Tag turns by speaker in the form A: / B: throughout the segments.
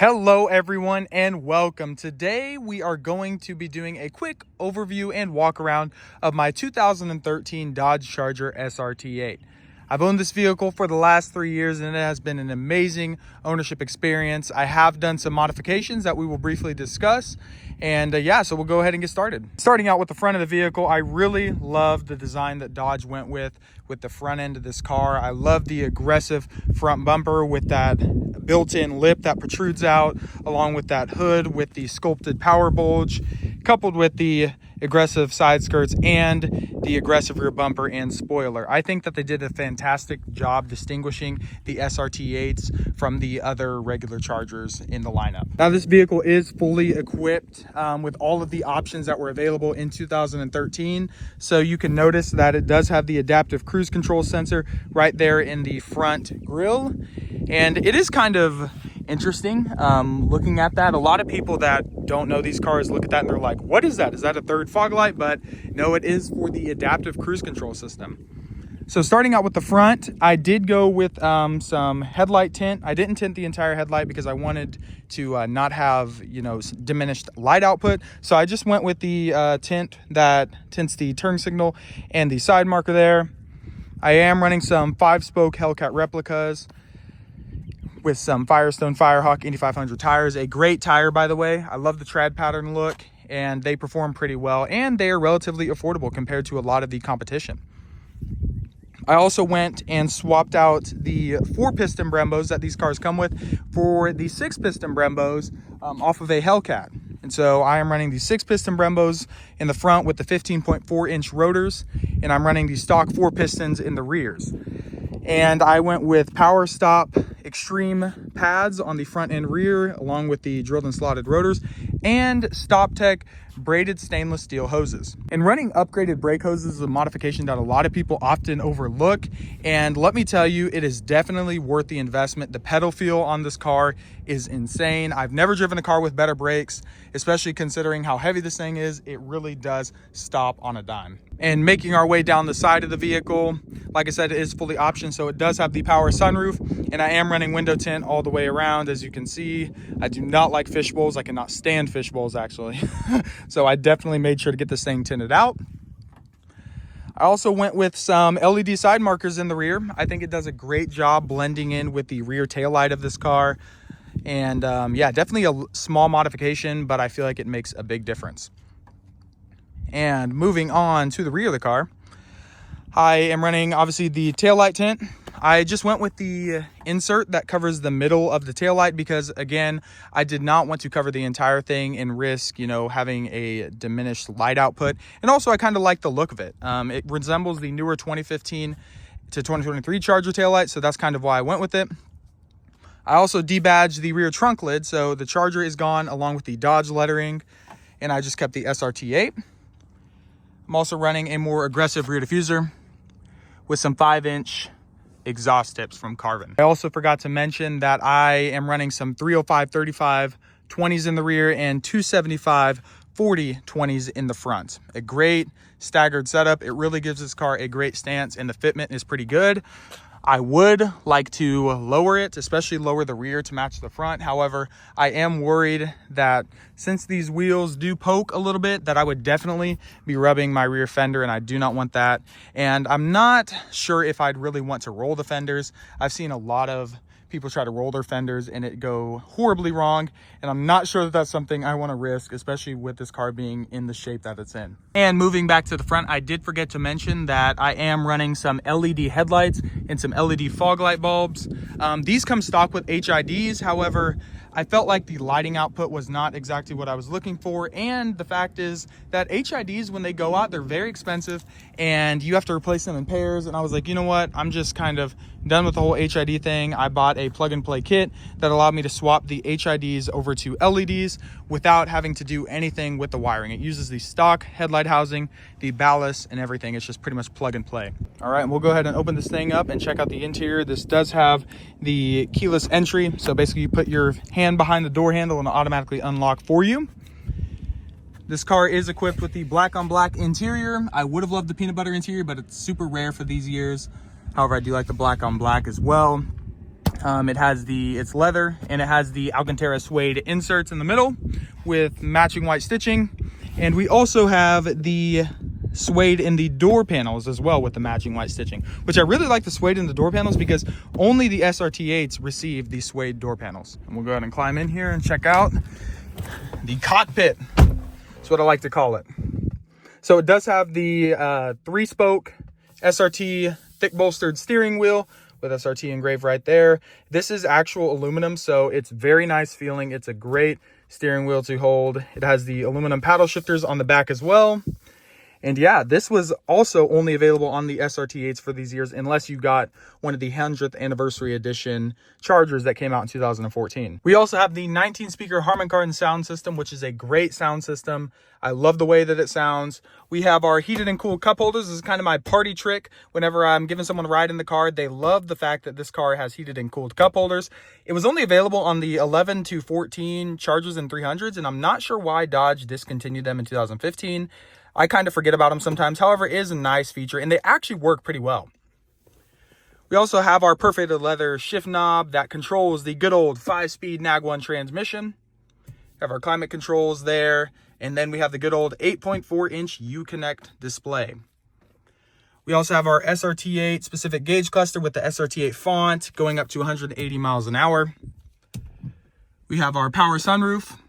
A: Hello everyone and welcome. Today we are going to be doing a quick overview and walk around of my 2013 Dodge Charger SRT8. I've owned this vehicle for the last 3 years and it has been an amazing ownership experience. I have done some modifications that we will briefly discuss. And so we'll go ahead and get started. Starting out with the front of the vehicle, I really love the design that Dodge went with the front end of this car. I love the aggressive front bumper with that built-in lip that protrudes out, along with that hood with the sculpted power bulge, coupled with the aggressive side skirts and the aggressive rear bumper and spoiler. I think that they did a fantastic job distinguishing the SRT8s from the other regular Chargers in the lineup. Now this vehicle is fully equipped with all of the options that were available in 2013. So you can notice that it does have the adaptive cruise control sensor right there in the front grille. And it is kind of interesting looking at that. A lot of people that don't know these cars look at that and they're like, what is that? Is that a third fog light? But no, it is for the adaptive cruise control system. So starting out with the front, I did go with some headlight tint. I didn't tint the entire headlight because I wanted to not have, diminished light output. So I just went with the tint that tints the turn signal and the side marker there. I am running some 5-spoke Hellcat replicas with some Firestone Firehawk Indy 500 tires. A great tire, by the way. I love the trad pattern look and they perform pretty well and they are relatively affordable compared to a lot of the competition. I also went and swapped out the 4-piston Brembos that these cars come with for the 6-piston Brembos off of a Hellcat. And so I am running the 6-piston Brembos in the front with the 15.4-inch rotors, and I'm running the stock 4 pistons in the rears. And I went with Power Stop Extreme pads on the front and rear, along with the drilled and slotted rotors, and Stop Tech braided stainless steel hoses. And running upgraded brake hoses is a modification that a lot of people often overlook. And let me tell you, it is definitely worth the investment. The pedal feel on this car is insane. I've never driven a car with better brakes, especially considering how heavy this thing is. It really does stop on a dime. And making our way down the side of the vehicle, like I said, it is fully optioned, so it does have the power sunroof, and I am running window tint all the way around. As you can see, I do not like fishbowls. I cannot stand fishbowls, actually. So I definitely made sure to get this thing tinted out. I also went with some LED side markers in the rear. I think it does a great job blending in with the rear taillight of this car. And definitely a small modification, but I feel like it makes a big difference. And moving on to the rear of the car, I am running obviously the taillight tint. I just went with the insert that covers the middle of the taillight because, again, I did not want to cover the entire thing and risk, having a diminished light output. And also, I kind of like the look of it. It resembles the newer 2015 to 2023 Charger taillight, so that's kind of why I went with it. I also debadged the rear trunk lid, so the Charger is gone along with the Dodge lettering, and I just kept the SRT8. I'm also running a more aggressive rear diffuser with some 5-inch exhaust tips from Carvin. I also forgot to mention that I am running some 305/35 20s in the rear and 275/40 20s in the front. A great staggered setup. It really gives this car a great stance and the fitment is pretty good. I would like to lower it, especially lower the rear to match the front. However, I am worried that since these wheels do poke a little bit, that I would definitely be rubbing my rear fender, and I do not want that. And I'm not sure if I'd really want to roll the fenders. I've seen a lot of people try to roll their fenders and it go horribly wrong, and I'm not sure that that's something I want to risk, especially with this car being in the shape that it's in. And moving back to the front, I did forget to mention that I am running some LED headlights and some LED fog light bulbs. These come stock with HIDs. However, I felt like the lighting output was not exactly what I was looking for, and the fact is that HIDs, when they go out, they're very expensive and you have to replace them in pairs. And I was like, you know what, I'm just kind of done with the whole HID thing. I bought a plug and play kit that allowed me to swap the HIDs over to LEDs without having to do anything with the wiring. It uses the stock headlight housing, the ballast, and everything. It's just pretty much plug and play. All right, and we'll go ahead and open this thing up and check out the interior. This does have the keyless entry, so basically you put your hand behind the door handle and it'll automatically unlock for you. This car is equipped with the black on black interior. I would have loved the peanut butter interior, but it's super rare for these years. However, I do like the black on black as well. It's leather, and it has the Alcantara suede inserts in the middle with matching white stitching. And we also have the suede in the door panels as well with the matching white stitching, which I really like the suede in the door panels because only the SRT8s receive the suede door panels. And we'll go ahead and climb in here and check out the cockpit. That's what I like to call it. So it does have the 3-spoke SRT thick bolstered steering wheel with SRT engraved right there. This is actual aluminum, so it's very nice feeling. It's a great steering wheel to hold. It has the aluminum paddle shifters on the back as well. And yeah, this was also only available on the SRT8s for these years, unless you got one of the 100th anniversary edition Chargers that came out in 2014. We also have the 19-speaker Harman Kardon sound system, which is a great sound system. I love the way that it sounds. We have our heated and cooled cup holders. This is kind of my party trick. Whenever I'm giving someone a ride in the car, they love the fact that this car has heated and cooled cup holders. It was only available on the 11 to 14 Chargers and 300s, and I'm not sure why Dodge discontinued them in 2015. I kind of forget about them sometimes. However, it is a nice feature, and they actually work pretty well. We also have our perforated leather shift knob that controls the good old 5-speed NAG1 transmission. We have our climate controls there, and then we have the good old 8.4-inch Uconnect display. We also have our SRT8 specific gauge cluster with the SRT8 font going up to 180 miles an hour. We have our power sunroof.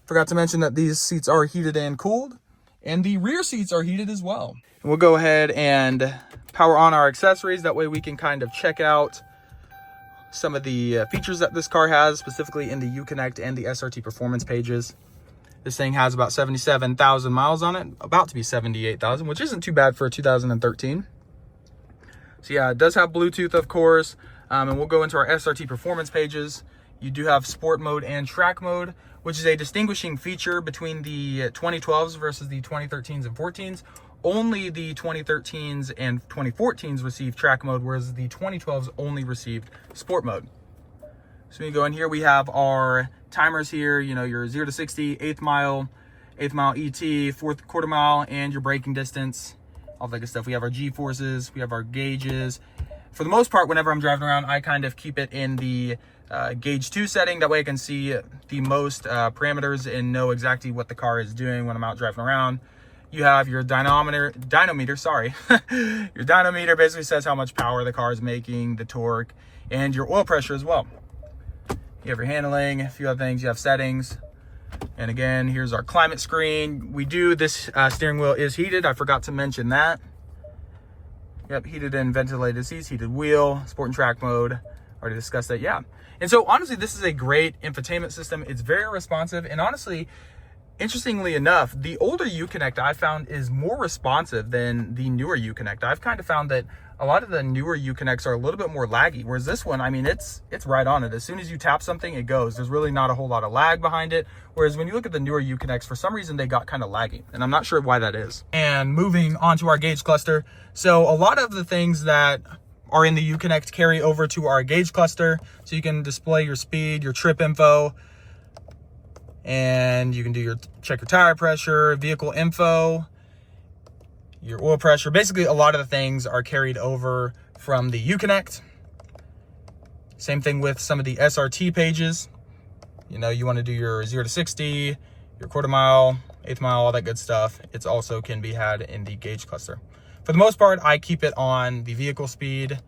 A: Forgot to mention that these seats are heated and cooled. And the rear seats are heated as well. And we'll go ahead and power on our accessories. That way we can kind of check out some of the features that this car has, specifically in the Uconnect and the SRT Performance pages. This thing has about 77,000 miles on it, about to be 78,000, which isn't too bad for a 2013. So yeah, it does have Bluetooth, of course. And we'll go into our SRT Performance pages. You do have sport mode and track mode, which is a distinguishing feature between the 2012s versus the 2013s and 14s. Only the 2013s and 2014s received track mode, whereas the 2012s only received sport mode. So when you go in here, we have our timers here, you know, your 0 to 60, 8th mile ET, 4th quarter mile, and your braking distance, all that good stuff. We have our G-forces, we have our gauges. For the most part, whenever I'm driving around, I kind of keep it in the gauge 2 setting. That way I can see the most parameters and know exactly what the car is doing when I'm out driving around. You have your dynometer, sorry. Your dynometer basically says how much power the car is making, the torque, and your oil pressure as well. You have your handling, a few other things. You have settings. And again, here's our climate screen. This steering wheel is heated. I forgot to mention that. Yep, heated and ventilated seats, heated wheel, sport and track mode. Already discussed that, yeah. And so honestly, this is a great infotainment system. It's very responsive, and honestly, interestingly enough, the older Uconnect I found is more responsive than the newer Uconnect. I've kind of found that a lot of the newer Uconnects are a little bit more laggy, whereas this one, I mean, it's right on it. As soon as you tap something, it goes. There's really not a whole lot of lag behind it. Whereas when you look at the newer Uconnects, for some reason, they got kind of laggy, and I'm not sure why that is. And moving on to our gauge cluster. So a lot of the things that are in the Uconnect carry over to our gauge cluster. So you can display your speed, your trip info, and you can do check your tire pressure, vehicle info, your oil pressure. Basically, a lot of the things are carried over from the Uconnect. Same thing with some of the SRT pages. You know, you want to do your 0 to 60, your quarter mile, 8th mile, all that good stuff. It's also can be had in the gauge cluster. For the most part, I keep it on the vehicle speed,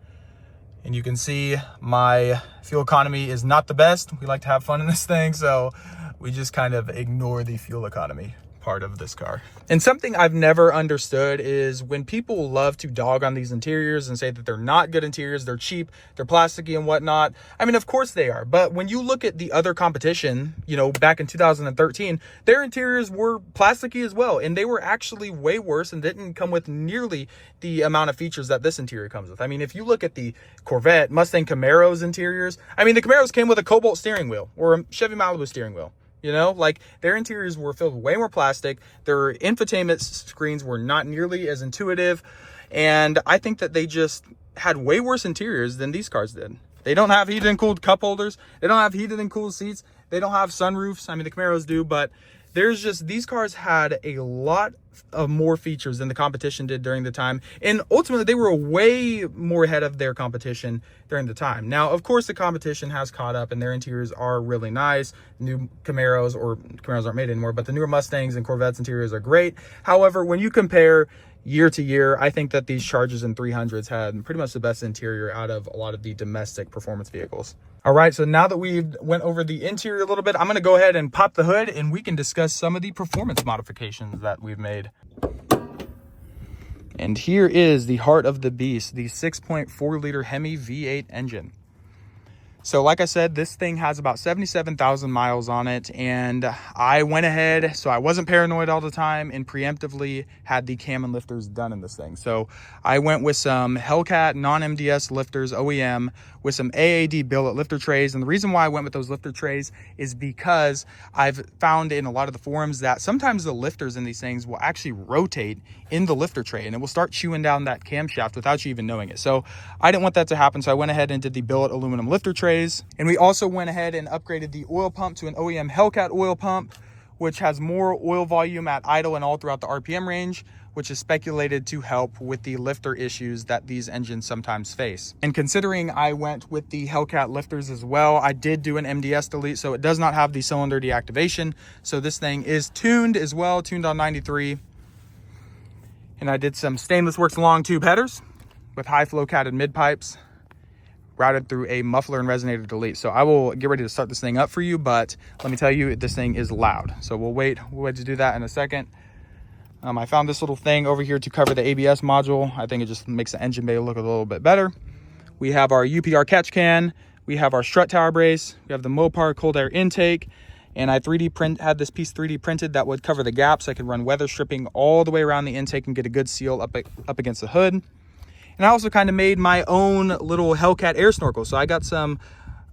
A: and you can see my fuel economy is not the best. We like to have fun in this thing, so we just kind of ignore the fuel economy part of this car. And something I've never understood is when people love to dog on these interiors and say that they're not good interiors, they're cheap, they're plasticky and whatnot. I mean, of course they are, but when you look at the other competition, you know, back in 2013, their interiors were plasticky as well, and they were actually way worse and didn't come with nearly the amount of features that this interior comes with. I mean, if you look at the Corvette, Mustang, Camaro's interiors, I mean, the Camaros came with a Cobalt steering wheel or a Chevy Malibu steering wheel. You know, like their interiors were filled with way more plastic. Their infotainment screens were not nearly as intuitive. And I think that they just had way worse interiors than these cars did. They don't have heated and cooled cup holders. They don't have heated and cooled seats. They don't have sunroofs. I mean, the Camaros do, but These cars had a lot of more features than the competition did during the time, and ultimately they were way more ahead of their competition during the time. Now, of course, the competition has caught up and their interiors are really nice. New Camaros aren't made anymore, but the newer Mustangs and Corvettes interiors are great. However, when you compare year to year, I think that these Chargers and 300s had pretty much the best interior out of a lot of the domestic performance vehicles. All right, so now that we've went over the interior a little bit, I'm going to go ahead and pop the hood and we can discuss some of the performance modifications that we've made. And here is the heart of the beast, the 6.4 liter HEMI V8 engine. So like I said, this thing has about 77,000 miles on it, and I went ahead, so I wasn't paranoid all the time, and preemptively had the cam and lifters done in this thing. So I went with some Hellcat non-MDS lifters, OEM, with some AAD billet lifter trays. And the reason why I went with those lifter trays is because I've found in a lot of the forums that sometimes the lifters in these things will actually rotate in the lifter tray, and it will start chewing down that camshaft without you even knowing it. So I didn't want that to happen, so I went ahead and did the billet aluminum lifter tray. And we also went ahead and upgraded the oil pump to an OEM Hellcat oil pump, which has more oil volume at idle and all throughout the RPM range, which is speculated to help with the lifter issues that these engines sometimes face. And considering I went with the Hellcat lifters as well, I did do an MDS delete, so it does not have the cylinder deactivation. So this thing is tuned as well, tuned on 93. And I did some stainless works long tube headers with high flow catted mid pipes, routed through a muffler and resonator delete. So I will get ready to start this thing up for you, but let me tell you, this thing is loud. So we'll wait to do that in a second. I found this little thing over here to cover the ABS module. I think it just makes the engine bay look a little bit better. We have our UPR catch can. We have our strut tower brace. We have the Mopar cold air intake. And I had this piece 3D printed that would cover the gaps. I could run weather stripping all the way around the intake and get a good seal up against the hood. And I also kind of made my own little Hellcat air snorkel. So I got some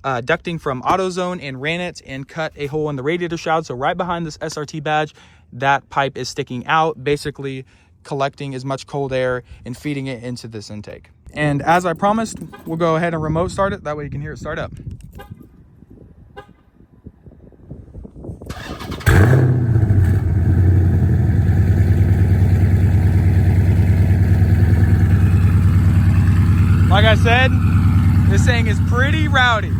A: ducting from AutoZone and ran it and cut a hole in the radiator shroud. So right behind this SRT badge, that pipe is sticking out, basically collecting as much cold air and feeding it into this intake. And as I promised, we'll go ahead and remote start it. That way you can hear it start up. Like I said, this thing is pretty rowdy.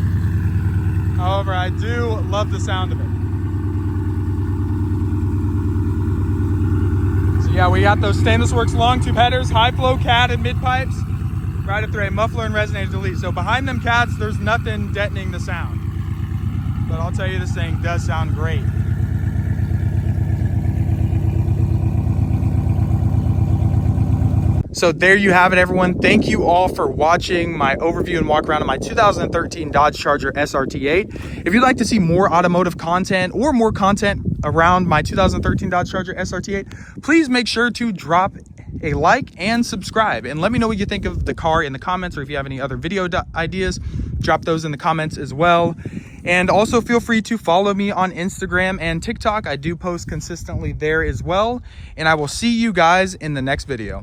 A: However, I do love the sound of it. So yeah, we got those stainless works long tube headers, high flow cat and mid pipes, routed through a muffler and resonator delete. So behind them cats, there's nothing deadening the sound. But I'll tell you, this thing does sound great. So there you have it, everyone. Thank you all for watching my overview and walk around of my 2013 Dodge Charger SRT8. If you'd like to see more automotive content or more content around my 2013 Dodge Charger SRT8, please make sure to drop a like and subscribe. And let me know what you think of the car in the comments, or if you have any other video ideas, drop those in the comments as well. And also feel free to follow me on Instagram and TikTok. I do post consistently there as well. And I will see you guys in the next video.